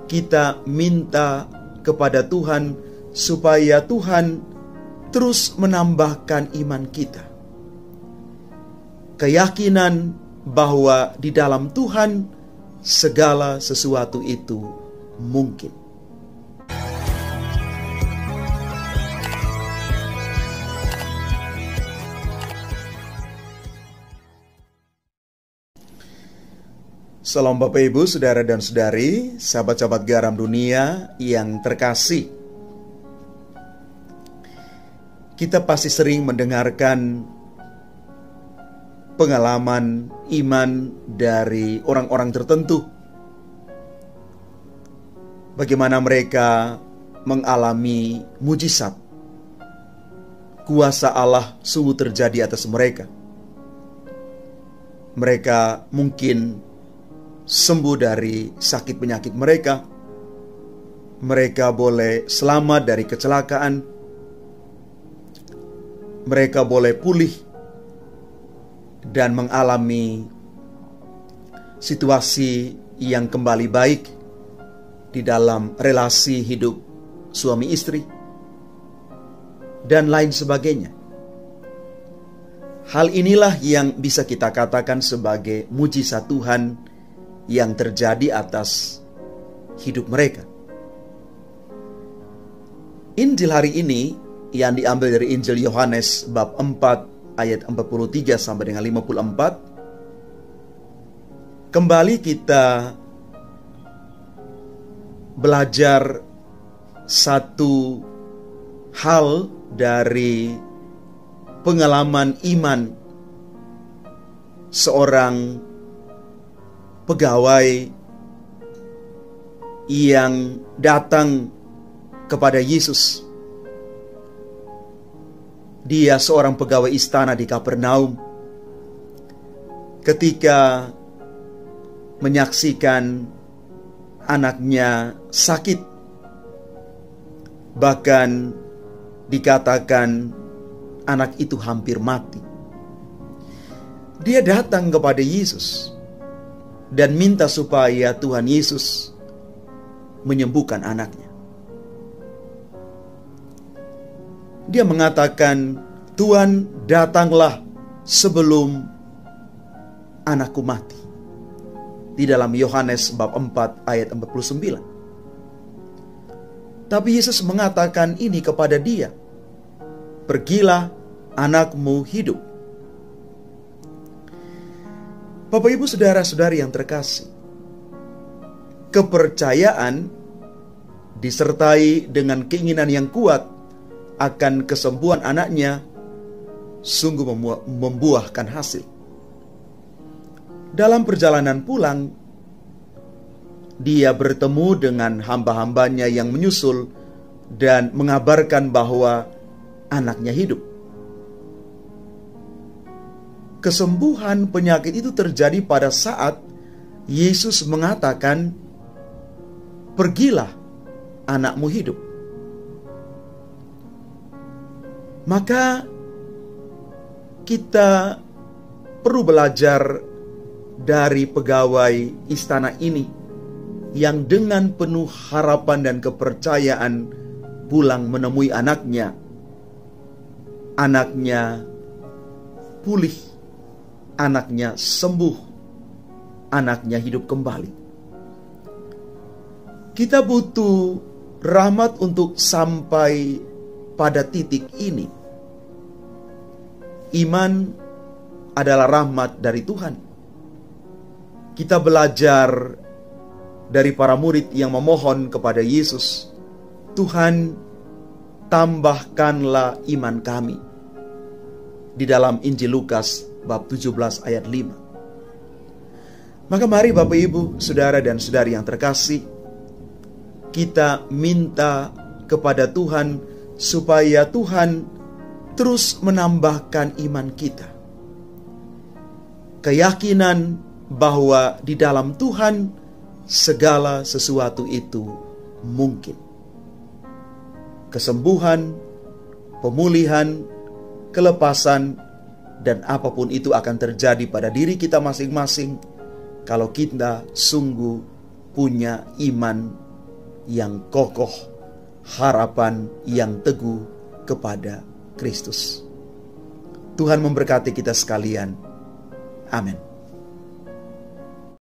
kita minta kepada Tuhan supaya Tuhan terus menambahkan iman kita. Keyakinan bahwa di dalam Tuhan segala sesuatu itu mungkin. Salam Bapak Ibu, Saudara dan Saudari, sahabat-sahabat garam dunia yang terkasih. Kita pasti sering mendengarkan pengalaman iman dari orang-orang tertentu. Bagaimana mereka mengalami mujizat. Kuasa Allah sungguh terjadi atas mereka. Mereka mungkin sembuh dari sakit penyakit mereka. Mereka boleh selamat dari kecelakaan. Mereka boleh pulih dan mengalami situasi yang kembali baik di dalam relasi hidup suami istri dan lain sebagainya. Hal inilah yang bisa kita katakan sebagai mujizat Tuhan yang terjadi atas hidup mereka. Injil hari ini yang diambil dari Injil Yohanes bab 4 ayat 43 sampai dengan 54. Kembali kita belajar satu hal dari pengalaman iman seorang pegawai yang datang kepada Yesus. Dia seorang pegawai istana di Kapernaum. Ketika menyaksikan anaknya sakit, bahkan dikatakan anak itu hampir mati, dia datang kepada Yesus dan minta supaya Tuhan Yesus menyembuhkan anaknya. Dia mengatakan, "Tuhan, datanglah sebelum anakku mati." Di dalam Yohanes bab 4 ayat 49. Tapi Yesus mengatakan ini kepada dia, "Pergilah, anakmu hidup." Bapak Ibu saudara-saudari yang terkasih, kepercayaan disertai dengan keinginan yang kuat akan kesembuhan anaknya sungguh membuahkan hasil. Dalam perjalanan pulang, dia bertemu dengan hamba-hambanya yang menyusul dan mengabarkan bahwa anaknya hidup. Kesembuhan penyakit itu terjadi pada saat Yesus mengatakan, "Pergilah, anakmu hidup." Maka kita perlu belajar dari pegawai istana ini yang dengan penuh harapan dan kepercayaan pulang menemui anaknya. Anaknya pulih, anaknya sembuh, anaknya hidup kembali. Kita butuh rahmat untuk sampai pada titik ini. Iman adalah rahmat dari Tuhan. Kita belajar dari para murid yang memohon kepada Yesus, "Tuhan, tambahkanlah iman kami." Di dalam Injil Lukas bab 17 ayat 5. Maka mari Bapak Ibu, saudara dan saudari yang terkasih, kita minta kepada Tuhan supaya Tuhan terus menambahkan iman kita. Keyakinan bahwa di dalam Tuhan segala sesuatu itu mungkin. Kesembuhan, pemulihan, kelepasan, dan apapun itu akan terjadi pada diri kita masing-masing kalau kita sungguh punya iman yang kokoh, harapan yang teguh kepada Kristus. Tuhan memberkati kita sekalian. Amin.